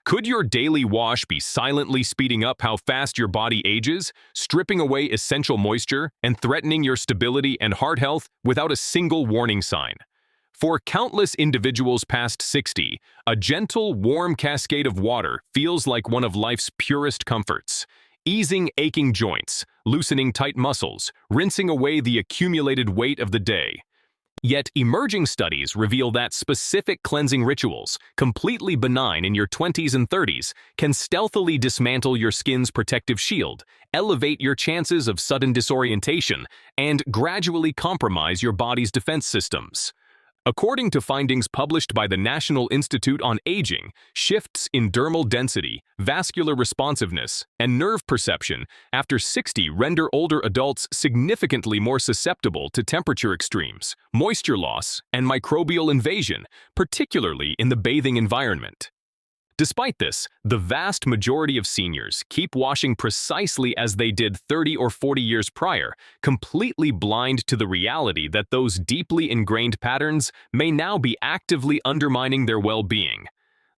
Could your daily wash be silently speeding up how fast your body ages, stripping away essential moisture, and threatening your stability and heart health without a single warning sign? For countless individuals past 60, a gentle, warm cascade of water feels like one of life's purest comforts, easing aching joints, loosening tight muscles, rinsing away the accumulated weight of the day. Yet emerging studies reveal that specific cleansing rituals, completely benign in your 20s and 30s, can stealthily dismantle your skin's protective shield, elevate your chances of sudden disorientation, and gradually compromise your body's defense systems. According to findings published by the National Institute on Aging, shifts in dermal density, vascular responsiveness, and nerve perception after 60 render older adults significantly more susceptible to temperature extremes, moisture loss, and microbial invasion, particularly in the bathing environment. Despite this, the vast majority of seniors keep washing precisely as they did 30 or 40 years prior, completely blind to the reality that those deeply ingrained patterns may now be actively undermining their well-being.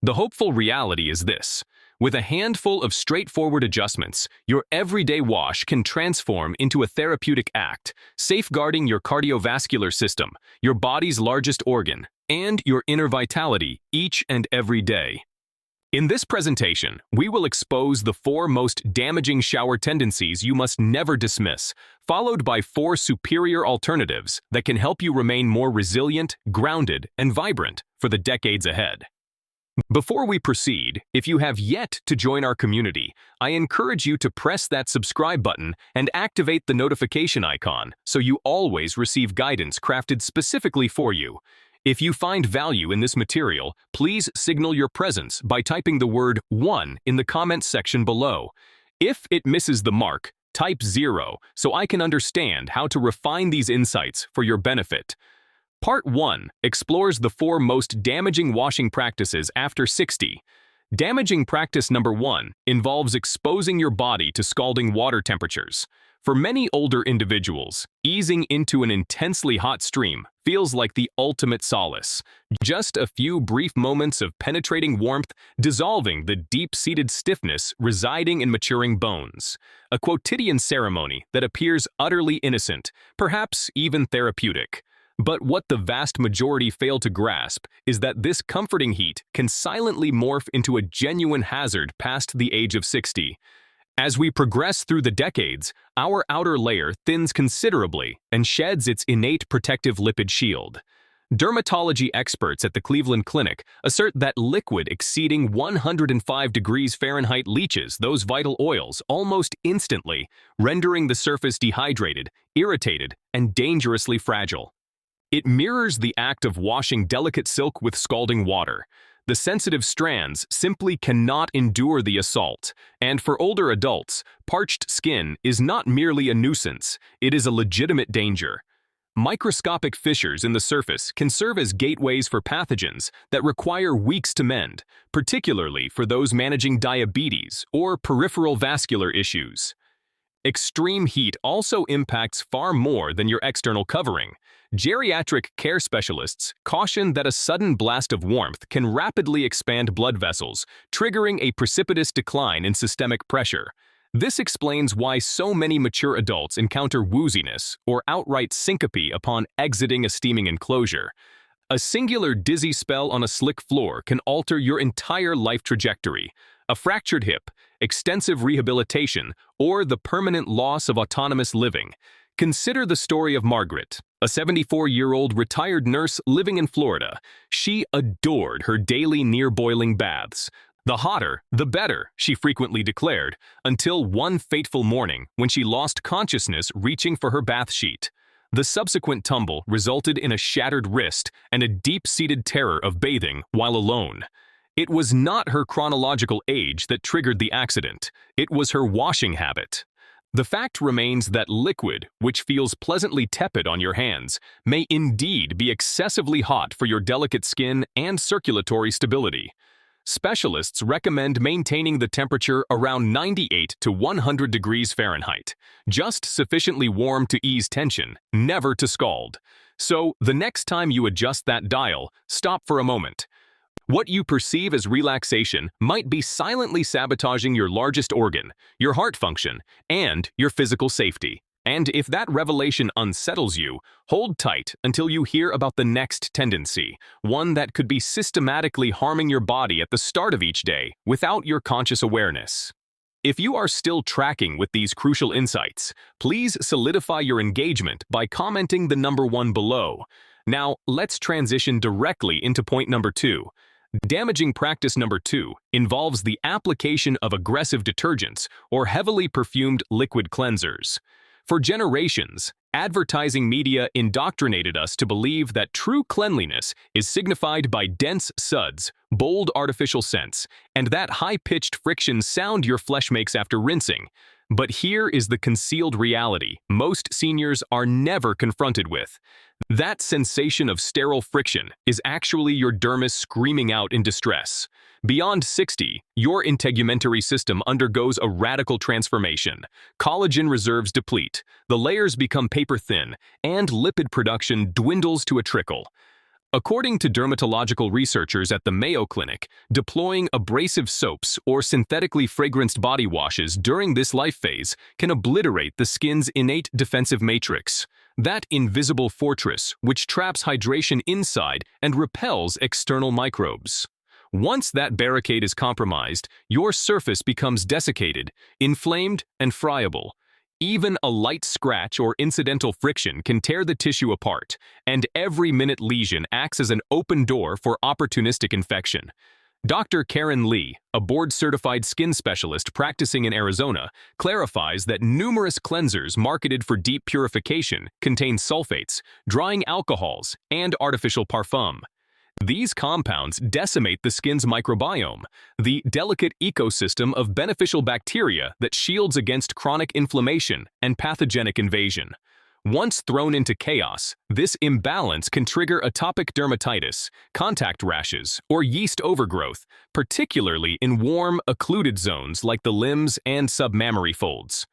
The hopeful reality is this: with a handful of straightforward adjustments, your everyday wash can transform into a therapeutic act, safeguarding your cardiovascular system, your body's largest organ, and your inner vitality each and every day. In this presentation, we will expose the 4 most damaging shower tendencies you must never dismiss, followed by 4 superior alternatives that can help you remain more resilient, grounded, and vibrant for the decades ahead. Before we proceed, if you have yet to join our community, I encourage you to press that subscribe button and activate the notification icon so you always receive guidance crafted specifically for you. If you find value in this material, please signal your presence by typing the word 1 in the comments section below. If it misses the mark, type 0 so I can understand how to refine these insights for your benefit. Part 1 explores the 4 most damaging washing practices after 60. Damaging practice number 1 involves exposing your body to scalding water temperatures. For many older individuals, easing into an intensely hot stream feels like the ultimate solace. Just a few brief moments of penetrating warmth dissolving the deep-seated stiffness residing in maturing bones. A quotidian ceremony that appears utterly innocent, perhaps even therapeutic. But what the vast majority fail to grasp is that this comforting heat can silently morph into a genuine hazard past the age of 60. As we progress through the decades, our outer layer thins considerably and sheds its innate protective lipid shield. Dermatology experts at the Cleveland Clinic assert that liquid exceeding 105 degrees Fahrenheit leaches those vital oils almost instantly, rendering the surface dehydrated, irritated, and dangerously fragile. It mirrors the act of washing delicate silk with scalding water. The sensitive strands simply cannot endure the assault, and for older adults, parched skin is not merely a nuisance, it is a legitimate danger. Microscopic fissures in the surface can serve as gateways for pathogens that require weeks to mend, particularly for those managing diabetes or peripheral vascular issues. Extreme heat also impacts far more than your external covering. Geriatric care specialists caution that a sudden blast of warmth can rapidly expand blood vessels, triggering a precipitous decline in systemic pressure. This explains why so many mature adults encounter wooziness or outright syncope upon exiting a steaming enclosure. A singular dizzy spell on a slick floor can alter your entire life trajectory. A fractured hip, extensive rehabilitation, or the permanent loss of autonomous living. Consider the story of Margaret, a 74-year-old retired nurse living in Florida. She adored her daily near-boiling baths. The hotter, the better, she frequently declared, until one fateful morning when she lost consciousness reaching for her bath sheet. The subsequent tumble resulted in a shattered wrist and a deep-seated terror of bathing while alone. It was not her chronological age that triggered the accident. It was her washing habit. The fact remains that liquid, which feels pleasantly tepid on your hands, may indeed be excessively hot for your delicate skin and circulatory stability. Specialists recommend maintaining the temperature around 98 to 100 degrees Fahrenheit, just sufficiently warm to ease tension, never to scald. So, the next time you adjust that dial, stop for a moment. What you perceive as relaxation might be silently sabotaging your largest organ, your heart function, and your physical safety. And if that revelation unsettles you, hold tight until you hear about the next tendency, one that could be systematically harming your body at the start of each day without your conscious awareness. If you are still tracking with these crucial insights, please solidify your engagement by commenting the number 1 below. Now, let's transition directly into point number 2. Damaging practice number 2 involves the application of aggressive detergents or heavily perfumed liquid cleansers. For generations, advertising media indoctrinated us to believe that true cleanliness is signified by dense suds, bold artificial scents, and that high-pitched friction sound your flesh makes after rinsing. But here is the concealed reality most seniors are never confronted with. That sensation of sterile friction is actually your dermis screaming out in distress. Beyond 60, your integumentary system undergoes a radical transformation. Collagen reserves deplete, the layers become paper-thin, and lipid production dwindles to a trickle. According to dermatological researchers at the Mayo Clinic, deploying abrasive soaps or synthetically fragranced body washes during this life phase can obliterate the skin's innate defensive matrix, that invisible fortress which traps hydration inside and repels external microbes. Once that barricade is compromised, your surface becomes desiccated, inflamed, and friable. Even a light scratch or incidental friction can tear the tissue apart, and every minute lesion acts as an open door for opportunistic infection. Dr. Karen Lee, a board-certified skin specialist practicing in Arizona, clarifies that numerous cleansers marketed for deep purification contain sulfates, drying alcohols, and artificial parfum. These compounds decimate the skin's microbiome, the delicate ecosystem of beneficial bacteria that shields against chronic inflammation and pathogenic invasion. Once thrown into chaos, this imbalance can trigger atopic dermatitis, contact rashes, or yeast overgrowth, particularly in warm, occluded zones like the limbs and submammary folds.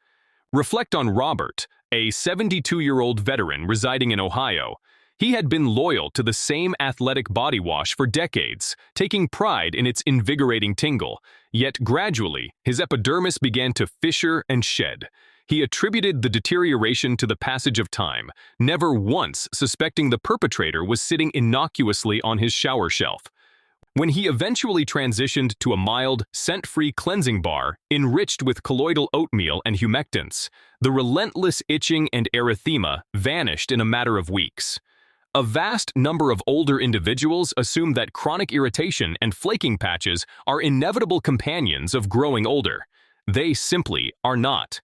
Reflect on Robert, a 72-year-old veteran residing in Ohio. He had been loyal to the same athletic body wash for decades, taking pride in its invigorating tingle. Yet gradually, his epidermis began to fissure and shed. He attributed the deterioration to the passage of time, never once suspecting the perpetrator was sitting innocuously on his shower shelf. When he eventually transitioned to a mild, scent-free cleansing bar enriched with colloidal oatmeal and humectants, the relentless itching and erythema vanished in a matter of weeks. A vast number of older individuals assume that chronic irritation and flaking patches are inevitable companions of growing older. They simply are not.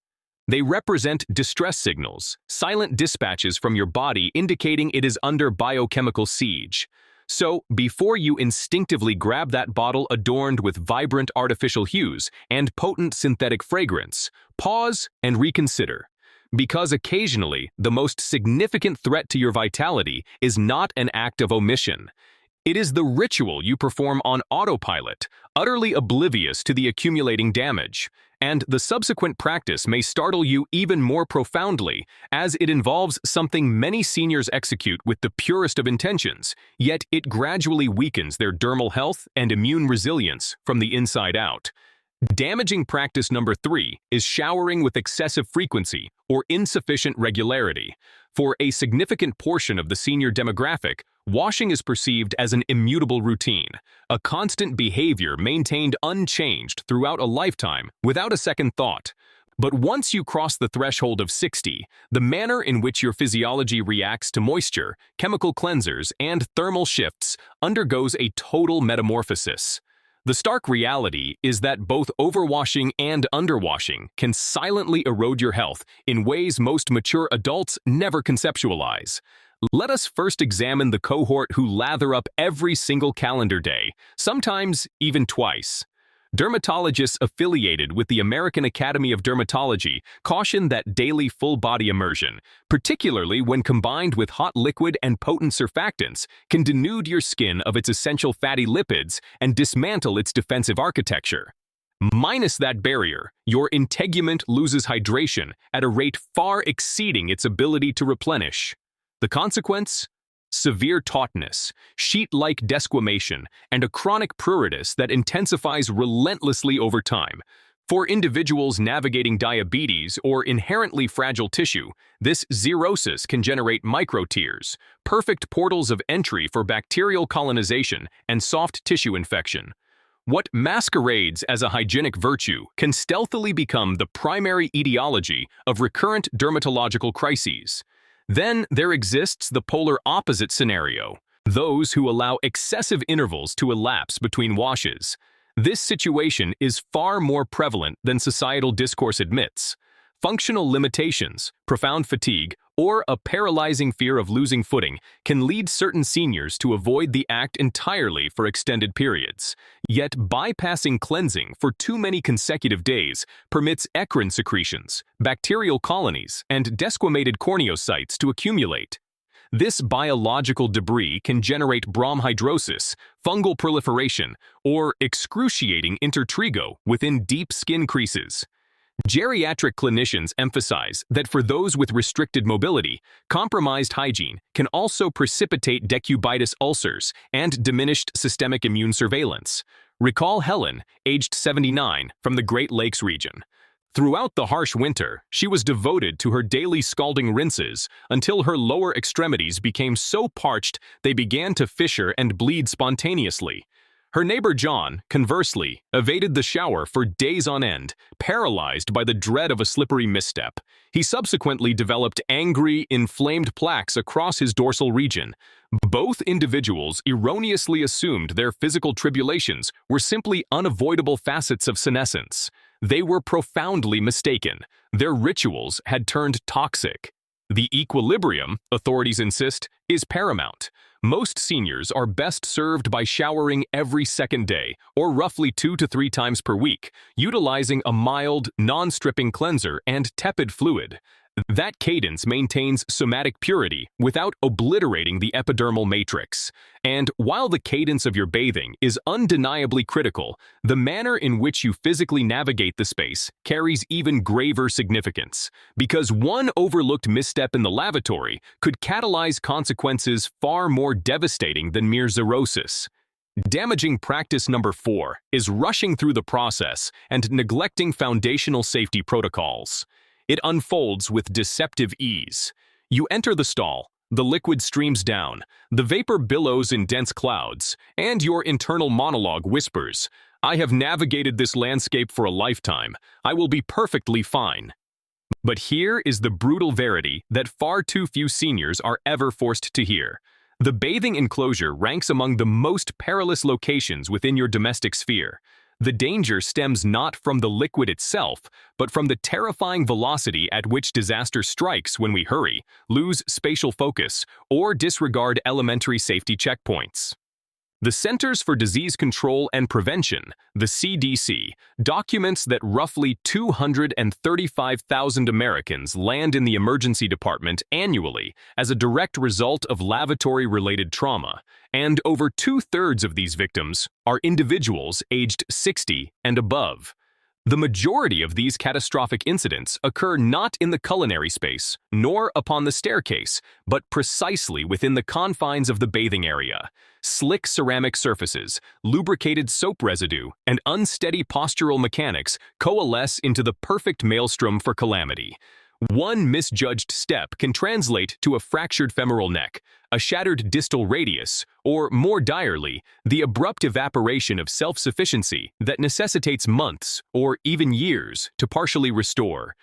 They represent distress signals, silent dispatches from your body indicating it is under biochemical siege. So, before you instinctively grab that bottle adorned with vibrant artificial hues and potent synthetic fragrance, pause and reconsider. Because occasionally, the most significant threat to your vitality is not an act of omission. It is the ritual you perform on autopilot, utterly oblivious to the accumulating damage. And the subsequent practice may startle you even more profoundly, as it involves something many seniors execute with the purest of intentions, yet it gradually weakens their dermal health and immune resilience from the inside out. Damaging practice number 3 is showering with excessive frequency or insufficient regularity. For a significant portion of the senior demographic, washing is perceived as an immutable routine, a constant behavior maintained unchanged throughout a lifetime without a second thought. But once you cross the threshold of 60, the manner in which your physiology reacts to moisture, chemical cleansers, and thermal shifts undergoes a total metamorphosis. The stark reality is that both overwashing and underwashing can silently erode your health in ways most mature adults never conceptualize. Let us first examine the cohort who lather up every single calendar day, sometimes even twice. Dermatologists affiliated with the American Academy of Dermatology caution that daily full-body immersion, particularly when combined with hot liquid and potent surfactants, can denude your skin of its essential fatty lipids and dismantle its defensive architecture. Minus that barrier, your integument loses hydration at a rate far exceeding its ability to replenish. The consequence? severe tautness, sheet-like desquamation, and a chronic pruritus that intensifies relentlessly over time. For individuals navigating diabetes or inherently fragile tissue, this xerosis can generate microtears, perfect portals of entry for bacterial colonization and soft tissue infection. What masquerades as a hygienic virtue can stealthily become the primary etiology of recurrent dermatological crises. Then there exists the polar opposite scenario, those who allow excessive intervals to elapse between washes. This situation is far more prevalent than societal discourse admits. Functional limitations, profound fatigue, or a paralyzing fear of losing footing can lead certain seniors to avoid the act entirely for extended periods. Yet bypassing cleansing for too many consecutive days permits eccrine secretions, bacterial colonies, and desquamated corneocytes to accumulate. This biological debris can generate bromhidrosis, fungal proliferation, or excruciating intertrigo within deep skin creases. Geriatric clinicians emphasize that for those with restricted mobility, compromised hygiene can also precipitate decubitus ulcers and diminished systemic immune surveillance. Recall Helen, aged 79, from the Great Lakes region. Throughout the harsh winter, she was devoted to her daily scalding rinses until her lower extremities became so parched they began to fissure and bleed spontaneously. Her neighbor John, conversely, evaded the shower for days on end, paralyzed by the dread of a slippery misstep. He subsequently developed angry, inflamed plaques across his dorsal region. Both individuals erroneously assumed their physical tribulations were simply unavoidable facets of senescence. They were profoundly mistaken. Their rituals had turned toxic. The equilibrium, authorities insist, is paramount. Most seniors are best served by showering every second day, or roughly 2 to 3 times per week, utilizing a mild, non-stripping cleanser and tepid fluid. That cadence maintains somatic purity without obliterating the epidermal matrix. And while the cadence of your bathing is undeniably critical, the manner in which you physically navigate the space carries even graver significance, because one overlooked misstep in the lavatory could catalyze consequences far more devastating than mere xerosis. Damaging practice number 4 is rushing through the process and neglecting foundational safety protocols. It unfolds with deceptive ease. You enter the stall, the liquid streams down, the vapor billows in dense clouds, and your internal monologue whispers, "I have navigated this landscape for a lifetime. I will be perfectly fine." But here is the brutal verity that far too few seniors are ever forced to hear. The bathing enclosure ranks among the most perilous locations within your domestic sphere. The danger stems not from the liquid itself, but from the terrifying velocity at which disaster strikes when we hurry, lose spatial focus, or disregard elementary safety checkpoints. The Centers for Disease Control and Prevention, the CDC, documents that roughly 235,000 Americans land in the emergency department annually as a direct result of lavatory-related trauma, and over 2/3 of these victims are individuals aged 60 and above. The majority of these catastrophic incidents occur not in the culinary space, nor upon the staircase, but precisely within the confines of the bathing area. Slick ceramic surfaces, lubricated soap residue, and unsteady postural mechanics coalesce into the perfect maelstrom for calamity. One misjudged step can translate to a fractured femoral neck, a shattered distal radius, or, more direly, the abrupt evaporation of self-sufficiency that necessitates months, or even years, to partially restore.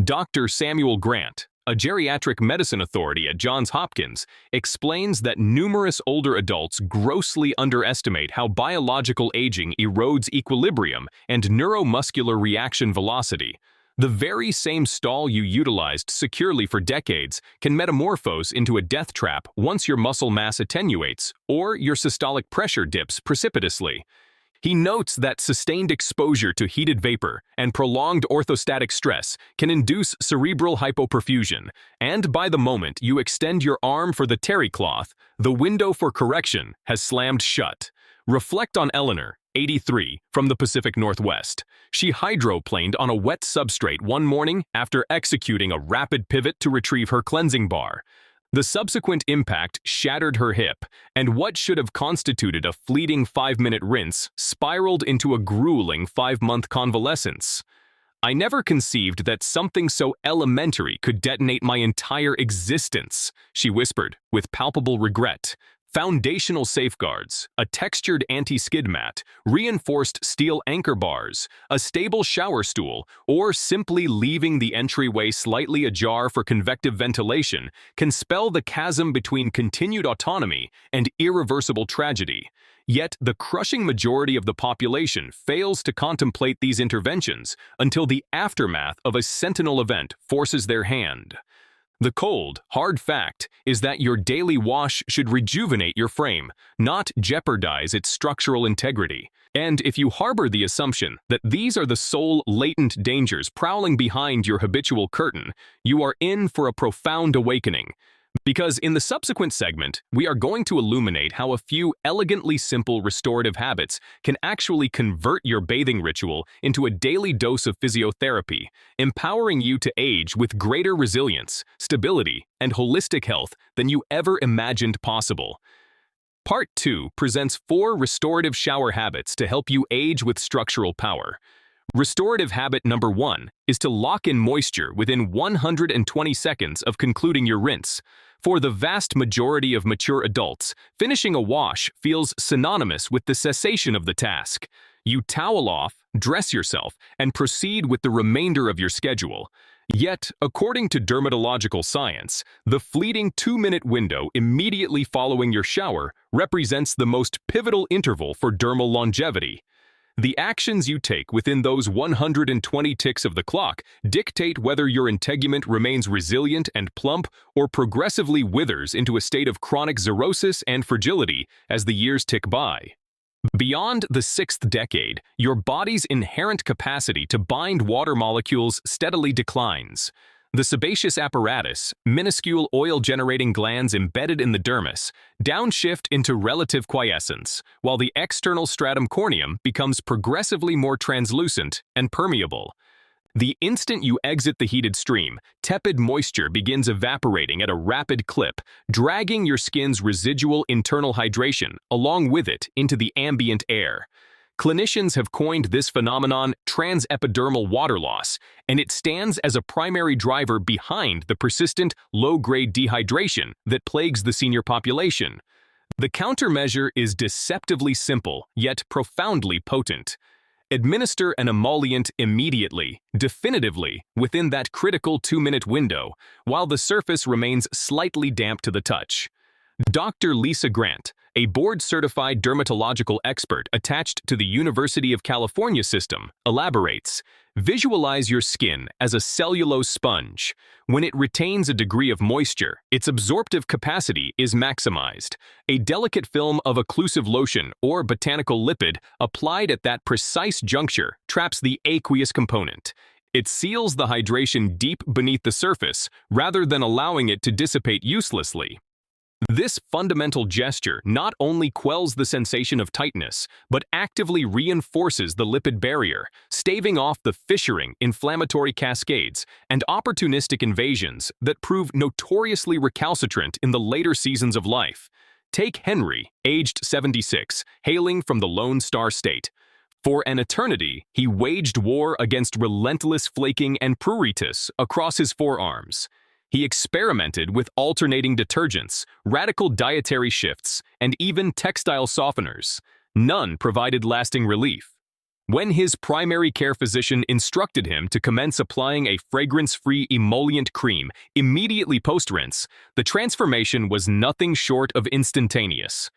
Dr. Samuel Grant, a geriatric medicine authority at Johns Hopkins, explains that numerous older adults grossly underestimate how biological aging erodes equilibrium and neuromuscular reaction velocity. The very same stall you utilized securely for decades can metamorphose into a death trap once your muscle mass attenuates or your systolic pressure dips precipitously. He notes that sustained exposure to heated vapor and prolonged orthostatic stress can induce cerebral hypoperfusion, and by the moment you extend your arm for the terry cloth, the window for correction has slammed shut. Reflect on Eleanor, 83, from the Pacific Northwest. She hydroplaned on a wet substrate one morning after executing a rapid pivot to retrieve her cleansing bar. The subsequent impact shattered her hip, and what should have constituted a fleeting 5-minute rinse spiraled into a grueling 5-month convalescence. I never conceived that something so elementary could detonate my entire existence, she whispered, with palpable regret. Foundational safeguards, a textured anti-skid mat, reinforced steel anchor bars, a stable shower stool, or simply leaving the entryway slightly ajar for convective ventilation can spell the chasm between continued autonomy and irreversible tragedy. Yet the crushing majority of the population fails to contemplate these interventions until the aftermath of a sentinel event forces their hand. The cold, hard fact is that your daily wash should rejuvenate your frame, not jeopardize its structural integrity. And if you harbor the assumption that these are the sole latent dangers prowling behind your habitual curtain, you are in for a profound awakening. Because in the subsequent segment, we are going to illuminate how a few elegantly simple restorative habits can actually convert your bathing ritual into a daily dose of physiotherapy, empowering you to age with greater resilience, stability, and holistic health than you ever imagined possible. Part 2 presents 4 restorative shower habits to help you age with structural power. Restorative habit number 1 is to lock in moisture within 120 seconds of concluding your rinse. For the vast majority of mature adults, finishing a wash feels synonymous with the cessation of the task. You towel off, dress yourself, and proceed with the remainder of your schedule. Yet, according to dermatological science, the fleeting 2-minute window immediately following your shower represents the most pivotal interval for dermal longevity. The actions you take within those 120 ticks of the clock dictate whether your integument remains resilient and plump or progressively withers into a state of chronic xerosis and fragility as the years tick by. Beyond the 6th decade, your body's inherent capacity to bind water molecules steadily declines. The sebaceous apparatus, minuscule oil-generating glands embedded in the dermis, downshift into relative quiescence, while the external stratum corneum becomes progressively more translucent and permeable. The instant you exit the heated stream, tepid moisture begins evaporating at a rapid clip, dragging your skin's residual internal hydration along with it into the ambient air. Clinicians have coined this phenomenon transepidermal water loss, and it stands as a primary driver behind the persistent, low-grade dehydration that plagues the senior population. The countermeasure is deceptively simple, yet profoundly potent. Administer an emollient immediately, definitively, within that critical 2-minute window, while the surface remains slightly damp to the touch. Dr. Lisa Grant, a board-certified dermatological expert attached to the University of California system, elaborates, visualize your skin as a cellulose sponge. When it retains a degree of moisture, its absorptive capacity is maximized. A delicate film of occlusive lotion or botanical lipid applied at that precise juncture traps the aqueous component. It seals the hydration deep beneath the surface rather than allowing it to dissipate uselessly. This fundamental gesture not only quells the sensation of tightness, but actively reinforces the lipid barrier, staving off the fissuring, inflammatory cascades, and opportunistic invasions that prove notoriously recalcitrant in the later seasons of life. Take Henry, aged 76, hailing from the Lone Star State. For an eternity, he waged war against relentless flaking and pruritus across his forearms. He experimented with alternating detergents, radical dietary shifts, and even textile softeners. None provided lasting relief. When his primary care physician instructed him to commence applying a fragrance-free emollient cream immediately post-rinse, the transformation was nothing short of instantaneous.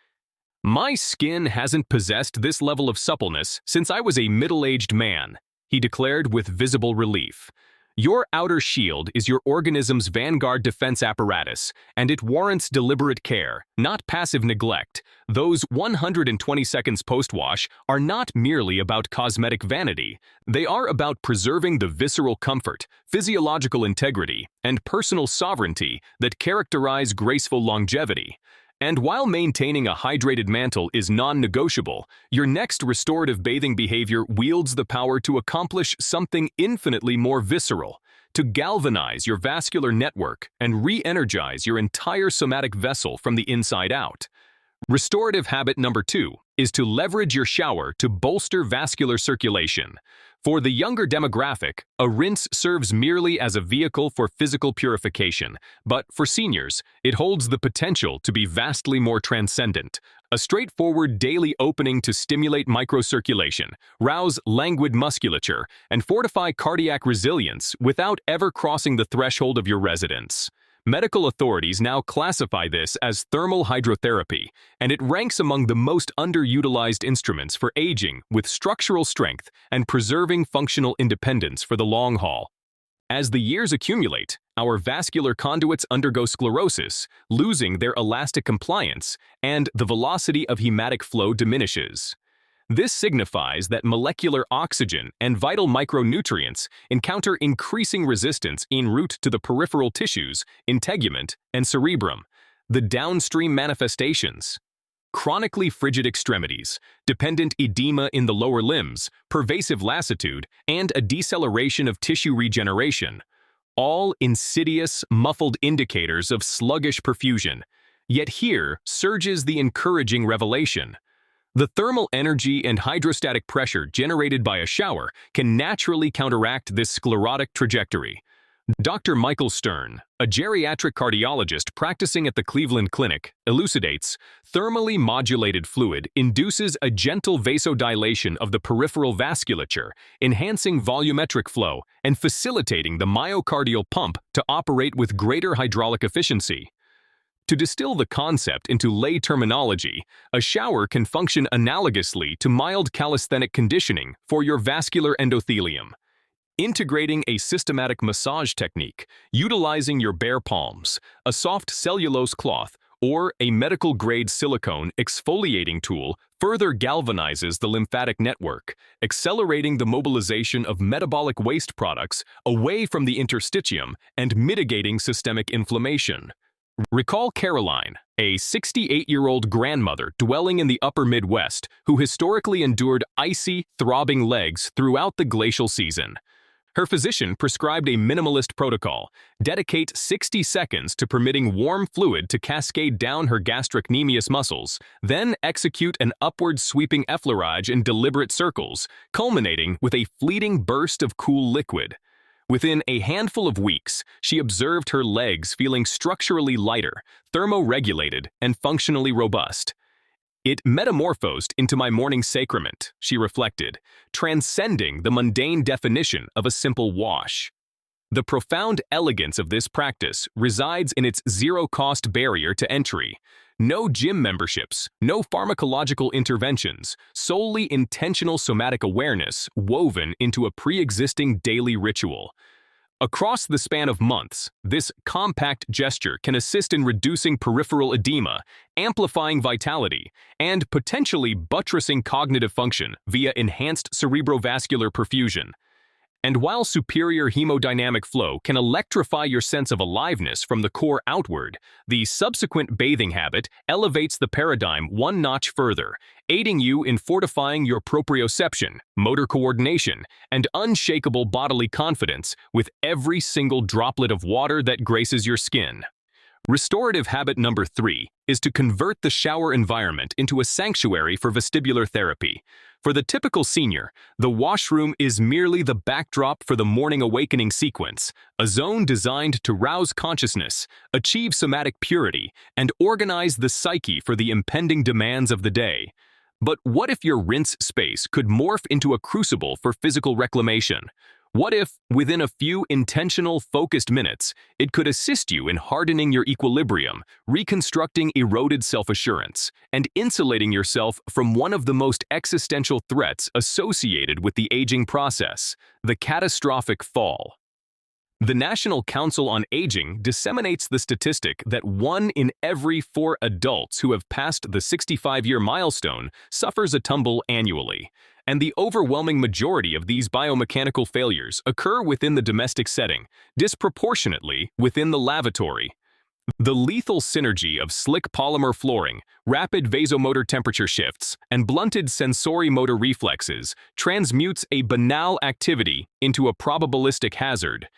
"My skin hasn't possessed this level of suppleness since I was a middle-aged man," he declared with visible relief. Your outer shield is your organism's vanguard defense apparatus, and it warrants deliberate care, not passive neglect. Those 120 seconds post-wash are not merely about cosmetic vanity. They are about preserving the visceral comfort, physiological integrity, and personal sovereignty that characterize graceful longevity. And while maintaining a hydrated mantle is non-negotiable, your next restorative bathing behavior wields the power to accomplish something infinitely more visceral. to galvanize your vascular network and re-energize your entire somatic vessel from the inside out. Restorative habit number 2 is to leverage your shower to bolster vascular circulation. For the younger demographic, a rinse serves merely as a vehicle for physical purification, but for seniors, it holds the potential to be vastly more transcendent. A straightforward daily opening to stimulate microcirculation, rouse languid musculature, and fortify cardiac resilience without ever crossing the threshold of your residence. Medical authorities now classify this as thermal hydrotherapy, and it ranks among the most underutilized instruments for aging with structural strength and preserving functional independence for the long haul. As the years accumulate, our vascular conduits undergo sclerosis, losing their elastic compliance, and the velocity of hematic flow diminishes. This signifies that molecular oxygen and vital micronutrients encounter increasing resistance en route to the peripheral tissues, integument, and cerebrum. The downstream manifestations: chronically frigid extremities, dependent edema in the lower limbs, pervasive lassitude, and a deceleration of tissue regeneration. All insidious, muffled indicators of sluggish perfusion. Yet here surges the encouraging revelation. The thermal energy and hydrostatic pressure generated by a shower can naturally counteract this sclerotic trajectory. Dr. Michael Stern, a geriatric cardiologist practicing at the Cleveland Clinic, elucidates thermally modulated fluid induces a gentle vasodilation of the peripheral vasculature, enhancing volumetric flow and facilitating the myocardial pump to operate with greater hydraulic efficiency. To distill the concept into lay terminology, a shower can function analogously to mild calisthenic conditioning for your vascular endothelium. Integrating a systematic massage technique, utilizing your bare palms, a soft cellulose cloth, or a medical-grade silicone exfoliating tool further galvanizes the lymphatic network, accelerating the mobilization of metabolic waste products away from the interstitium and mitigating systemic inflammation. Recall Caroline, a 68-year-old grandmother dwelling in the upper Midwest who historically endured icy, throbbing legs throughout the glacial season. Her physician prescribed a minimalist protocol: dedicate 60 seconds to permitting warm fluid to cascade down her gastrocnemius muscles, then execute an upward sweeping effleurage in deliberate circles, culminating with a fleeting burst of cool liquid. Within a handful of weeks, she observed her legs feeling structurally lighter, thermoregulated, and functionally robust. It metamorphosed into my morning sacrament, she reflected, transcending the mundane definition of a simple wash. The profound elegance of this practice resides in its zero-cost barrier to entry. No gym memberships, no pharmacological interventions, solely intentional somatic awareness woven into a pre-existing daily ritual. Across the span of months, this compact gesture can assist in reducing peripheral edema, amplifying vitality, and potentially buttressing cognitive function via enhanced cerebrovascular perfusion. And while superior hemodynamic flow can electrify your sense of aliveness from the core outward, the subsequent bathing habit elevates the paradigm one notch further, aiding you in fortifying your proprioception, motor coordination, and unshakable bodily confidence with every single droplet of water that graces your skin. Restorative habit number 3 is to convert the shower environment into a sanctuary for vestibular therapy. For the typical senior, the washroom is merely the backdrop for the morning awakening sequence, a zone designed to rouse consciousness, achieve somatic purity, and organize the psyche for the impending demands of the day. But what if your rinse space could morph into a crucible for physical reclamation? What if, within a few intentional, focused minutes, it could assist you in hardening your equilibrium, reconstructing eroded self-assurance, and insulating yourself from one of the most existential threats associated with the aging process, the catastrophic fall? The National Council on Aging disseminates the statistic that 1 in every 4 adults who have passed the 65-year milestone suffers a tumble annually, and the overwhelming majority of these biomechanical failures occur within the domestic setting, disproportionately within the lavatory. The lethal synergy of slick polymer flooring, rapid vasomotor temperature shifts, and blunted sensory-motor reflexes transmutes a banal activity into a probabilistic hazard.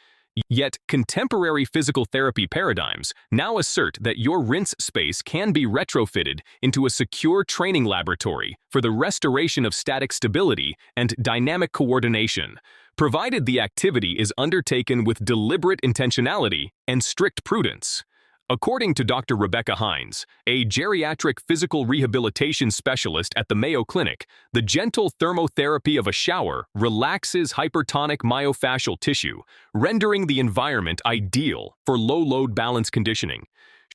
Yet, contemporary physical therapy paradigms now assert that your rinse space can be retrofitted into a secure training laboratory for the restoration of static stability and dynamic coordination, provided the activity is undertaken with deliberate intentionality and strict prudence. According to Dr. Rebecca Hines, a geriatric physical rehabilitation specialist at the Mayo Clinic, the gentle thermotherapy of a shower relaxes hypertonic myofascial tissue, rendering the environment ideal for low-load balance conditioning.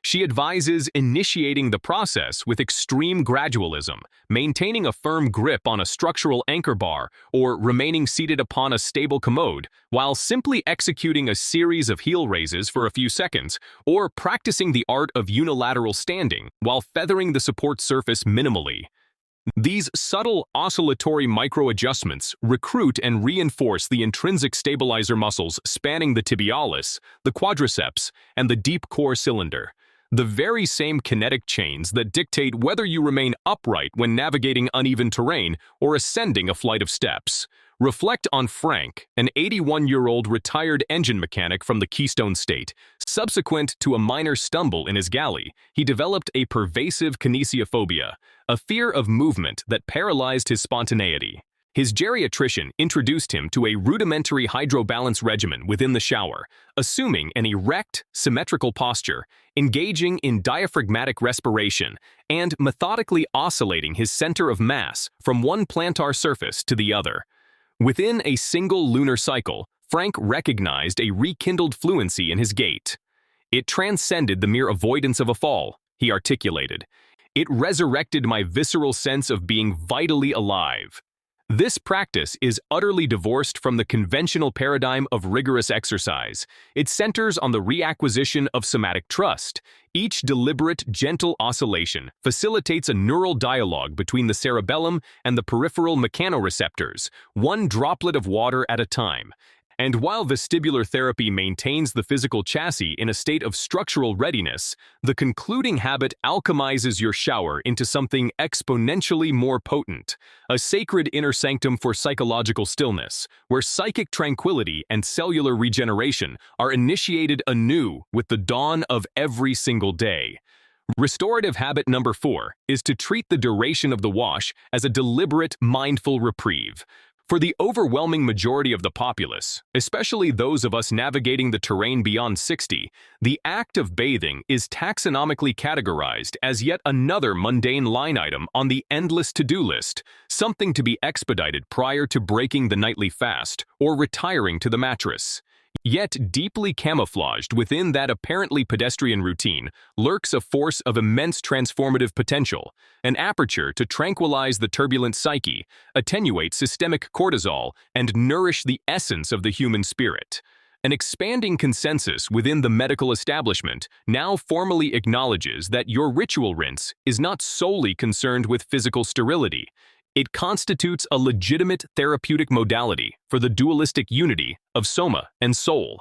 She advises initiating the process with extreme gradualism, maintaining a firm grip on a structural anchor bar, or remaining seated upon a stable commode, while simply executing a series of heel raises for a few seconds, or practicing the art of unilateral standing while feathering the support surface minimally. These subtle oscillatory micro-adjustments recruit and reinforce the intrinsic stabilizer muscles spanning the tibialis, the quadriceps, and the deep core cylinder. The very same kinetic chains that dictate whether you remain upright when navigating uneven terrain or ascending a flight of steps. Reflect on Frank, an 81-year-old retired engine mechanic from the Keystone State. Subsequent to a minor stumble in his galley, he developed a pervasive kinesiophobia, a fear of movement that paralyzed his spontaneity. His geriatrician introduced him to a rudimentary hydrobalance regimen within the shower, assuming an erect, symmetrical posture, engaging in diaphragmatic respiration, and methodically oscillating his center of mass from one plantar surface to the other. Within a single lunar cycle, Frank recognized a rekindled fluency in his gait. It transcended the mere avoidance of a fall, he articulated. It resurrected my visceral sense of being vitally alive. This practice is utterly divorced from the conventional paradigm of rigorous exercise. It centers on the reacquisition of somatic trust. Each deliberate, gentle oscillation facilitates a neural dialogue between the cerebellum and the peripheral mechanoreceptors, one droplet of water at a time. And while vestibular therapy maintains the physical chassis in a state of structural readiness, the concluding habit alchemizes your shower into something exponentially more potent, a sacred inner sanctum for psychological stillness, where psychic tranquility and cellular regeneration are initiated anew with the dawn of every single day. Restorative habit number 4 is to treat the duration of the wash as a deliberate, mindful reprieve. For the overwhelming majority of the populace, especially those of us navigating the terrain beyond 60, the act of bathing is taxonomically categorized as yet another mundane line item on the endless to-do list, something to be expedited prior to breaking the nightly fast or retiring to the mattress. Yet deeply camouflaged within that apparently pedestrian routine lurks a force of immense transformative potential, an aperture to tranquilize the turbulent psyche, attenuate systemic cortisol, and nourish the essence of the human spirit. An expanding consensus within the medical establishment now formally acknowledges that your ritual rinse is not solely concerned with physical sterility. It constitutes a legitimate therapeutic modality for the dualistic unity of soma and soul.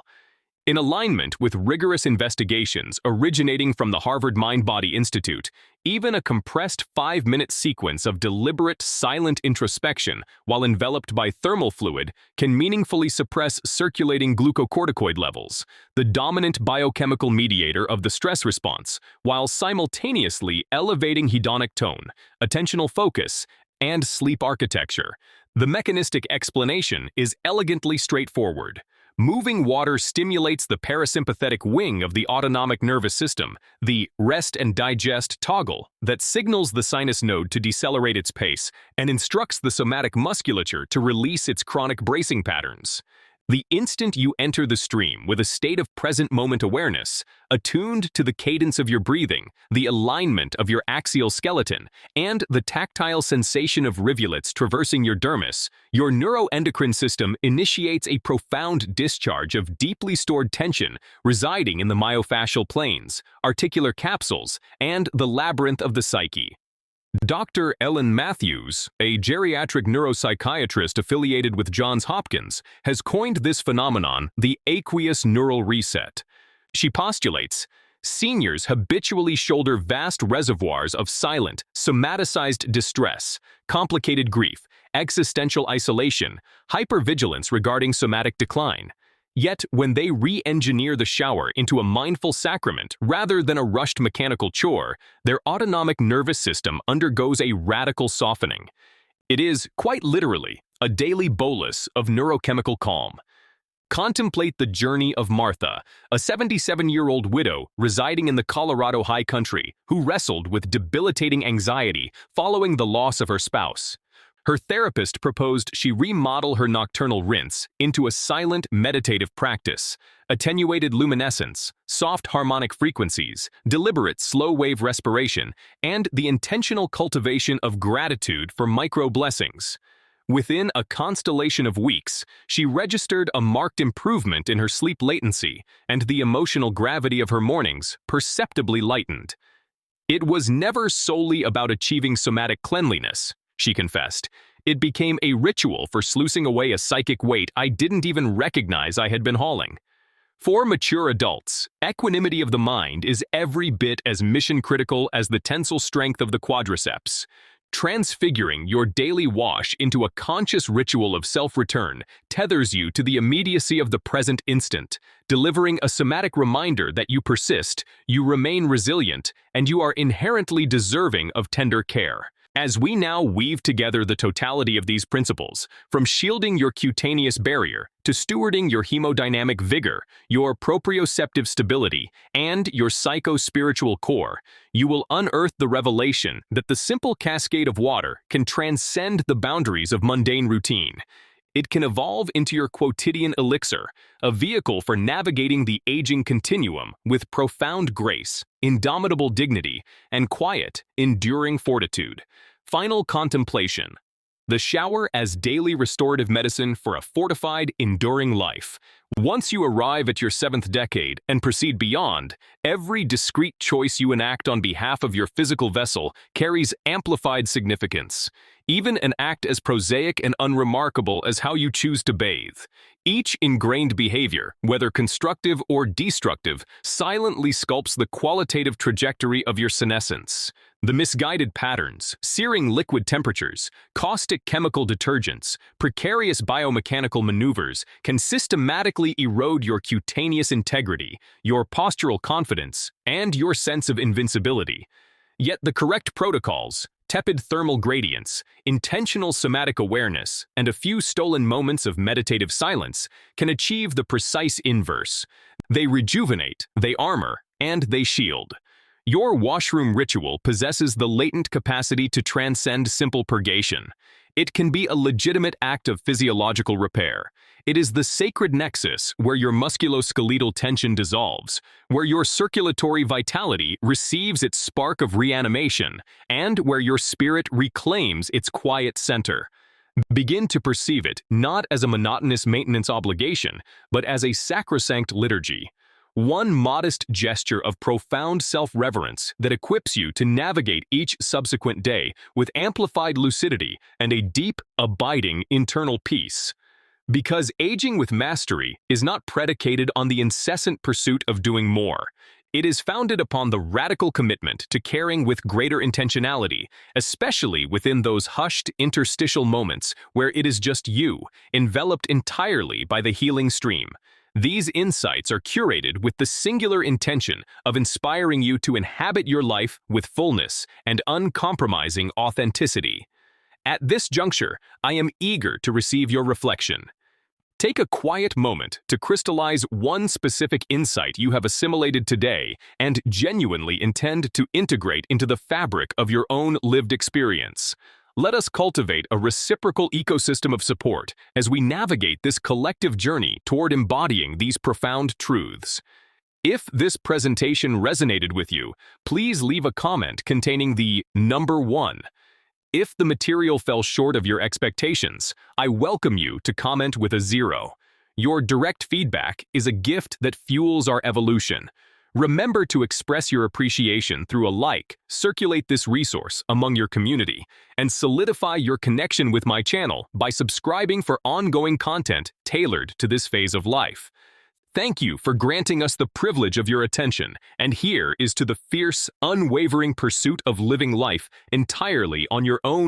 In alignment with rigorous investigations originating from the Harvard Mind-Body Institute, even a compressed 5-minute sequence of deliberate, silent introspection while enveloped by thermal fluid can meaningfully suppress circulating glucocorticoid levels, the dominant biochemical mediator of the stress response, while simultaneously elevating hedonic tone, attentional focus, and sleep architecture. The mechanistic explanation is elegantly straightforward. Moving water stimulates the parasympathetic wing of the autonomic nervous system, the rest and digest toggle that signals the sinus node to decelerate its pace and instructs the somatic musculature to release its chronic bracing patterns. The instant you enter the stream with a state of present moment awareness, attuned to the cadence of your breathing, the alignment of your axial skeleton, and the tactile sensation of rivulets traversing your dermis, your neuroendocrine system initiates a profound discharge of deeply stored tension residing in the myofascial planes, articular capsules, and the labyrinth of the psyche. Dr. Ellen Matthews, a geriatric neuropsychiatrist affiliated with Johns Hopkins, has coined this phenomenon the aqueous neural reset. She postulates, seniors habitually shoulder vast reservoirs of silent, somaticized distress, complicated grief, existential isolation, hypervigilance regarding somatic decline. Yet, when they re-engineer the shower into a mindful sacrament rather than a rushed mechanical chore, their autonomic nervous system undergoes a radical softening. It is, quite literally, a daily bolus of neurochemical calm. Contemplate the journey of Martha, a 77-year-old widow residing in the Colorado High Country who wrestled with debilitating anxiety following the loss of her spouse. Her therapist proposed she remodel her nocturnal rinse into a silent meditative practice, attenuated luminescence, soft harmonic frequencies, deliberate slow-wave respiration, and the intentional cultivation of gratitude for micro-blessings. Within a constellation of weeks, she registered a marked improvement in her sleep latency, and the emotional gravity of her mornings perceptibly lightened. It was never solely about achieving somatic cleanliness, she confessed. It became a ritual for sluicing away a psychic weight I didn't even recognize I had been hauling. For mature adults, equanimity of the mind is every bit as mission-critical as the tensile strength of the quadriceps. Transfiguring your daily wash into a conscious ritual of self-return tethers you to the immediacy of the present instant, delivering a somatic reminder that you persist, you remain resilient, and you are inherently deserving of tender care. As we now weave together the totality of these principles, from shielding your cutaneous barrier to stewarding your hemodynamic vigor, your proprioceptive stability, and your psycho-spiritual core, you will unearth the revelation that the simple cascade of water can transcend the boundaries of mundane routine. It can evolve into your quotidian elixir, a vehicle for navigating the aging continuum with profound grace, indomitable dignity, and quiet, enduring fortitude. Final contemplation. The shower as daily restorative medicine for a fortified, enduring life. Once you arrive at your 7th decade and proceed beyond, every discrete choice you enact on behalf of your physical vessel carries amplified significance. Even an act as prosaic and unremarkable as how you choose to bathe. Each ingrained behavior, whether constructive or destructive, silently sculpts the qualitative trajectory of your senescence. The misguided patterns, searing liquid temperatures, caustic chemical detergents, precarious biomechanical maneuvers can systematically erode your cutaneous integrity, your postural confidence, and your sense of invincibility. Yet the correct protocols, tepid thermal gradients, intentional somatic awareness, and a few stolen moments of meditative silence can achieve the precise inverse. They rejuvenate, they armor, and they shield. Your washroom ritual possesses the latent capacity to transcend simple purgation. It can be a legitimate act of physiological repair. It is the sacred nexus where your musculoskeletal tension dissolves, where your circulatory vitality receives its spark of reanimation, and where your spirit reclaims its quiet center. Begin to perceive it not as a monotonous maintenance obligation, but as a sacrosanct liturgy. One modest gesture of profound self-reverence that equips you to navigate each subsequent day with amplified lucidity and a deep, abiding internal peace. Because aging with mastery is not predicated on the incessant pursuit of doing more. It is founded upon the radical commitment to caring with greater intentionality, especially within those hushed interstitial moments where it is just you, enveloped entirely by the healing stream. These insights are curated with the singular intention of inspiring you to inhabit your life with fullness and uncompromising authenticity. At this juncture, I am eager to receive your reflection. Take a quiet moment to crystallize one specific insight you have assimilated today and genuinely intend to integrate into the fabric of your own lived experience. Let us cultivate a reciprocal ecosystem of support as we navigate this collective journey toward embodying these profound truths. If this presentation resonated with you, please leave a comment containing the number 1. If the material fell short of your expectations, I welcome you to comment with a 0. Your direct feedback is a gift that fuels our evolution. Remember to express your appreciation through a like, circulate this resource among your community, and solidify your connection with my channel by subscribing for ongoing content tailored to this phase of life. Thank you for granting us the privilege of your attention, and here is to the fierce, unwavering pursuit of living life entirely on your own